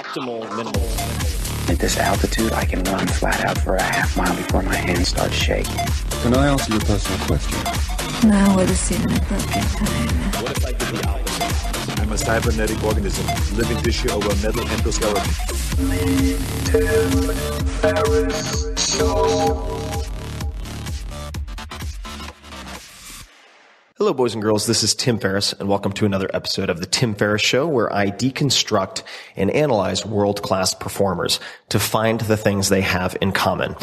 optimal minimal. At this altitude, I can run flat out for a half mile before my hands start shaking. Can I answer your personal question? Now would seem an appropriate time. What if I did the opposite? I'm a cybernetic organism, living tissue over metal endoskeleton. Tim Ferriss Show. Hello, boys and girls. This is Tim Ferriss, and welcome to another episode of The Tim Ferriss Show, where I deconstruct and analyze world-class performers to find the things they have in common.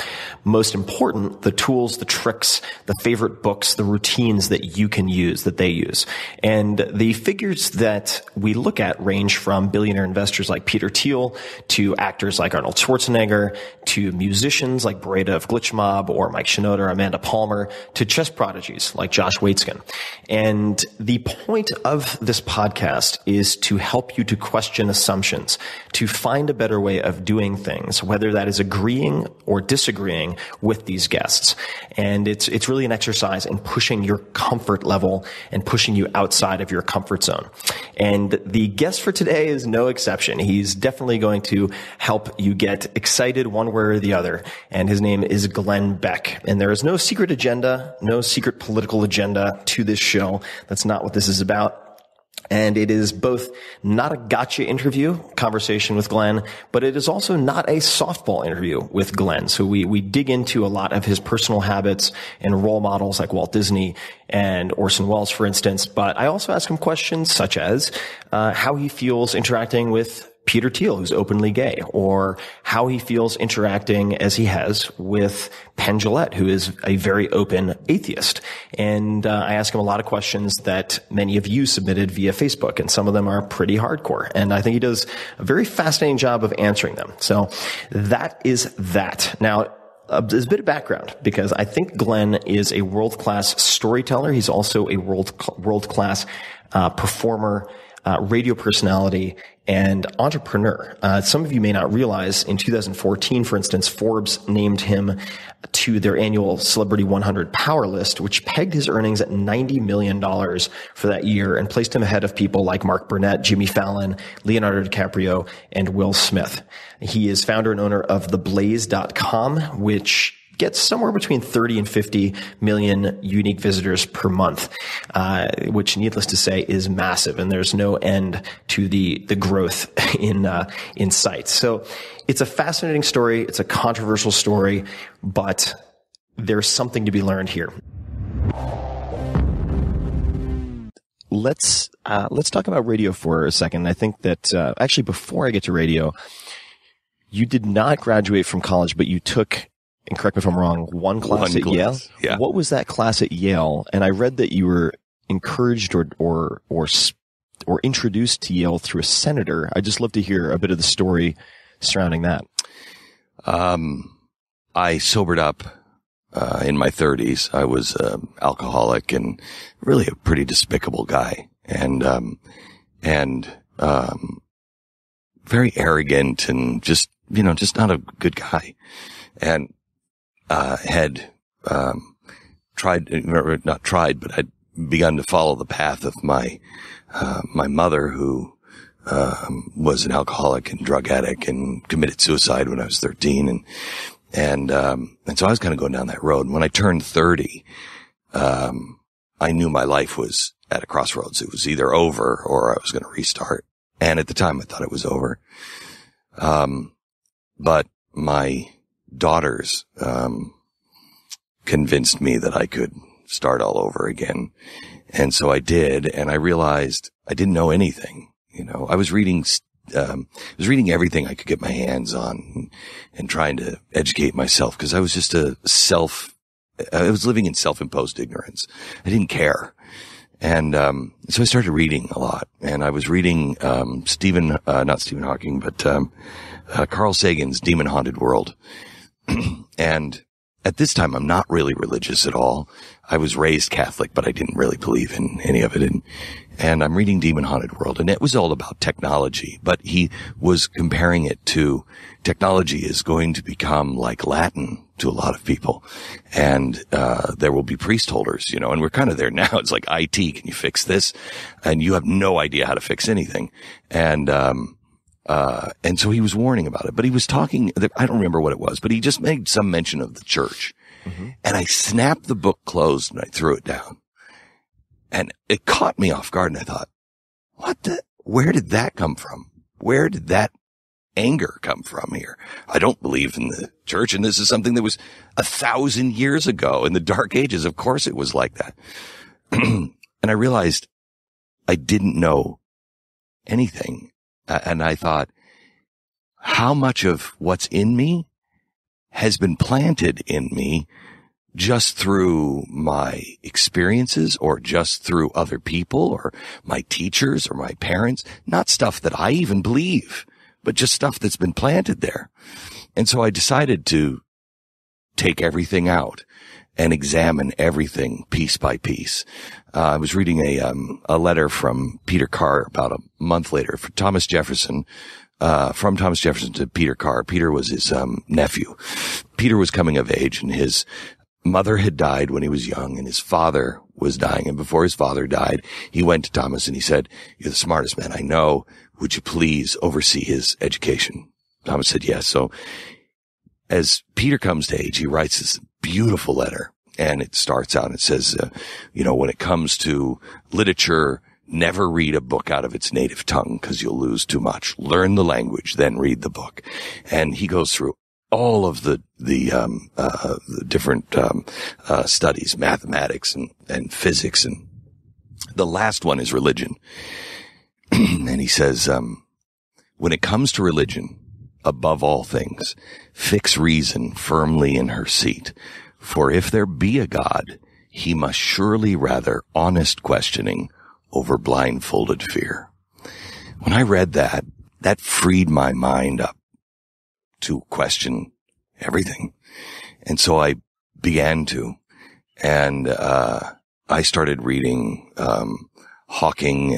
Most important, the tools, the tricks, the favorite books, the routines that you can use, that they use. And the figures that we look at range from billionaire investors like Peter Thiel to actors like Arnold Schwarzenegger to musicians like Breda of Glitch Mob or Mike Shinoda or Amanda Palmer to chess prodigies like Josh Waitzkin. And the point of this podcast is to help you to question assumptions, to find a better way of doing things, whether that is agreeing or disagreeing with these guests. And it's really an exercise in pushing your comfort level and pushing you outside of your comfort zone. And the guest for today is no exception. He's definitely going to help you get excited one way or the other. And his name is Glenn Beck. And there is no secret agenda, no secret political agenda to this show. That's not what this is about. And it is both not a gotcha interview, conversation with Glenn, but it is also not a softball interview with Glenn. So we dig into a lot of his personal habits and role models like Walt Disney and Orson Welles, for instance. But I also ask him questions such as how he feels interacting with Peter Thiel, who's openly gay, or how he feels interacting as he has with Penn Jillette, who is a very open atheist. And I ask him a lot of questions that many of you submitted via Facebook, and some of them are pretty hardcore. And I think he does a very fascinating job of answering them. So that is that. Now, there's a bit of background because I think Glenn is a world-class storyteller. He's also a world-class performer, radio personality, and entrepreneur. Some of you may not realize in 2014, for instance, Forbes named him to their annual Celebrity 100 Power List, which pegged his earnings at $90 million for that year and placed him ahead of people like Mark Burnett, Jimmy Fallon, Leonardo DiCaprio, and Will Smith. He is founder and owner of theblaze.com, which gets somewhere between 30 and 50 million unique visitors per month, which needless to say is massive. And there's no end to the growth in sight. So it's a fascinating story. It's a controversial story, but there's something to be learned here. Let's talk about radio for a second. I think that, actually before I get to radio, you did not graduate from college, but you took, and correct me if I'm wrong, one class at Yale? Yeah. What was that class at Yale? And I read that you were encouraged or introduced to Yale through a senator. I'd just love to hear a bit of the story surrounding that. I sobered up in my 30s. I was alcoholic and really a pretty despicable guy, and very arrogant and just not a good guy. And had not tried, but I'd begun to follow the path of my mother, who was an alcoholic and drug addict and committed suicide when I was 13, and so I was kind of going down that road. And when I turned 30, I knew my life was at a crossroads. It was either over or I was going to restart. And at the time, I thought it was over. But my daughters convinced me that I could start all over again. And so I did, and I realized I didn't know anything. I was reading everything I could get my hands on and trying to educate myself, because I was just I was living in self-imposed ignorance. I didn't care. And so I started reading a lot, and I was reading not Stephen Hawking, but Carl Sagan's Demon Haunted World. And at this time, I'm not really religious at all. I was raised Catholic, but I didn't really believe in any of it. And I'm reading Demon Haunted World, and it was all about technology, but he was comparing it to technology is going to become like Latin to a lot of people. And there will be priest holders, and we're kind of there now. It's like IT, can you fix this? And you have no idea how to fix anything. And And so he was warning about it, but he was talking, I don't remember what it was, but he just made some mention of the church. Mm-hmm. And I snapped the book closed and I threw it down. And it caught me off guard. And I thought, where did that come from? Where did that anger come from here? I don't believe in the church. And this is something that was 1,000 years ago in the Dark Ages. Of course it was like that. And I realized I didn't know anything. And I thought, how much of what's in me has been planted in me just through my experiences or just through other people or my teachers or my parents? Not stuff that I even believe, but just stuff that's been planted there. And so I decided to take everything out and examine everything piece by piece. I was reading a letter from Peter Carr about a month later for Thomas Jefferson, from Thomas Jefferson to Peter Carr. Peter was his nephew. Peter was coming of age, and his mother had died when he was young, and his father was dying. And before his father died, he went to Thomas and he said, "You're the smartest man I know. Would you please oversee his education?" Thomas said yes. So as Peter comes to age, he writes this beautiful letter, and it starts out and it says, when it comes to literature, never read a book out of its native tongue because you'll lose too much. Learn the language, then read the book. And he goes through all of the different studies, mathematics and physics, and the last one is religion. And he says, when it comes to religion, above all things, fix reason firmly in her seat. For if there be a God, he must surely rather honest questioning over blindfolded fear. When I read that freed my mind up to question everything. And so I began to, and I started reading Hawking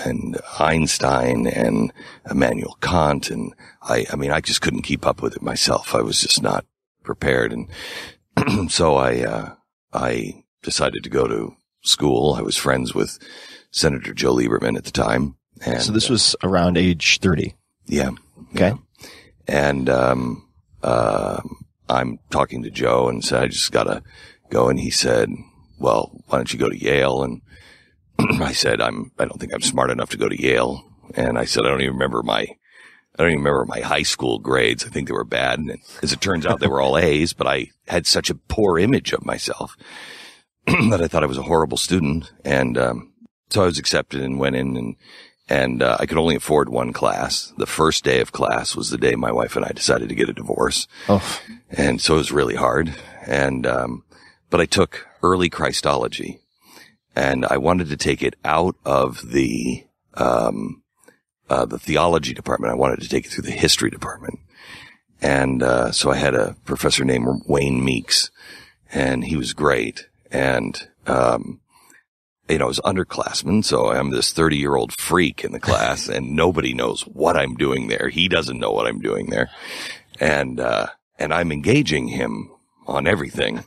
and Einstein and Immanuel Kant, and I just couldn't keep up with it myself. I was just not prepared, and so I decided to go to school. I was friends with Senator Joe Lieberman at the time. And so this was around age 30. Yeah. Okay. Yeah. And I'm talking to Joe and said, I just gotta go. And he said, well, why don't you go to Yale? And I said, I don't think I'm smart enough to go to Yale. And I said, I don't even remember my high school grades. I think they were bad. And as it turns out, they were all A's, but I had such a poor image of myself that I thought I was a horrible student. And so I was accepted and went in, and I could only afford one class. The first day of class was the day my wife and I decided to get a divorce. Oh. And so it was really hard. And but I took early Christology, and I wanted to take it out of the theology department. I wanted to take it through the history department. And so I had a professor named Wayne Meeks, and he was great. And I was underclassman, so I'm this 30-year-old freak in the class, and nobody knows what I'm doing there. He doesn't know what I'm doing there. And I'm engaging him on everything.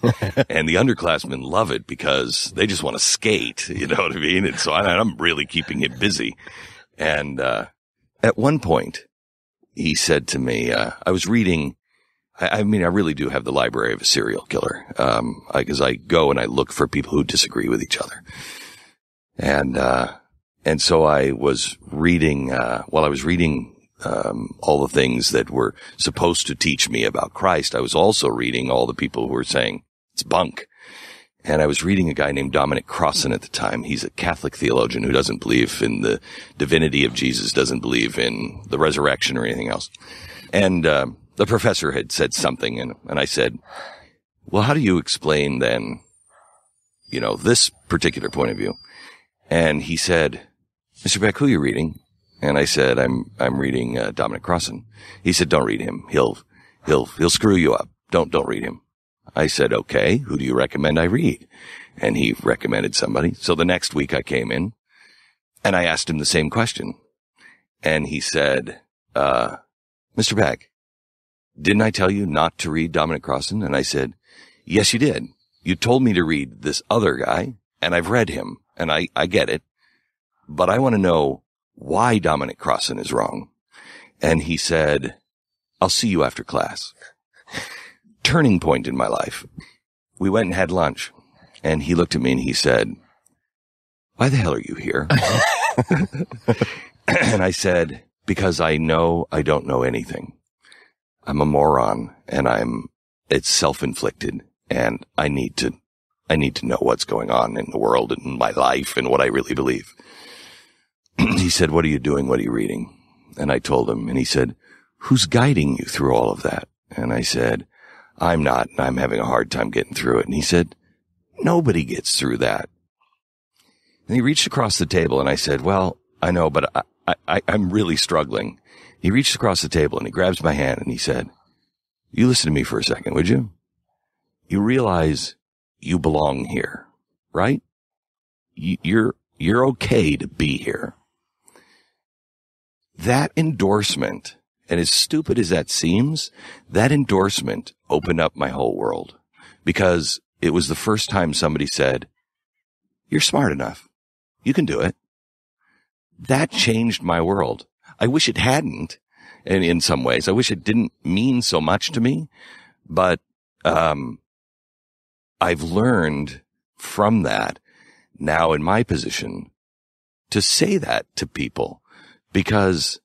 And the underclassmen love it because they just want to skate, you know what I mean? And so I'm really keeping him busy. And at one point, he said to me, I was reading, I really do have the library of a serial killer, because I go and I look for people who disagree with each other. And so I was reading, while I was reading, all the things that were supposed to teach me about Christ, I was also reading all the people who were saying it's bunk. And I was reading a guy named Dominic Crossan at the time. He's a Catholic theologian who doesn't believe in the divinity of Jesus, doesn't believe in the resurrection or anything else. And, the professor had said something, and I said, well, how do you explain then, this particular point of view? And he said, Mr. Beck, who are you reading? And I said, I'm reading, Dominic Crossan. He said, don't read him. He'll screw you up. Don't read him. I said, okay, who do you recommend I read? And he recommended somebody. So the next week I came in and I asked him the same question. And he said, Mr. Beck, didn't I tell you not to read Dominic Crossan? And I said, yes, you did. You told me to read this other guy, and I've read him, and I get it. But I want to know why Dominic Crossan is wrong. And he said, I'll see you after class. Turning point in my life. We went and had lunch, and he looked at me and he said, why the hell are you here? And I said, because I know I don't know anything. I'm a moron, and it's self-inflicted, and I need to know what's going on in the world and in my life and what I really believe. He said, what are you doing? What are you reading? And I told him, and he said, who's guiding you through all of that? And I said, I'm not, and I'm having a hard time getting through it. And he said, nobody gets through that. And he reached across the table, and I said, well, I know, but I'm really struggling. He reached across the table, and he grabs my hand, and he said, you listen to me for a second, would you? You realize you belong here, right? You're okay to be here. That endorsement, and as stupid as that seems, that endorsement opened up my whole world, because it was the first time somebody said, you're smart enough. You can do it. That changed my world. I wish it hadn't, and in some ways, I wish it didn't mean so much to me, but I've learned from that now in my position to say that to people, because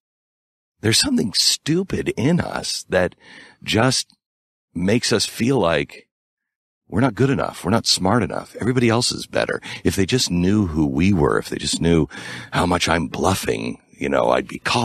there's something stupid in us that just makes us feel like we're not good enough. We're not smart enough. Everybody else is better. If they just knew who we were, if they just knew how much I'm bluffing, I'd be caught.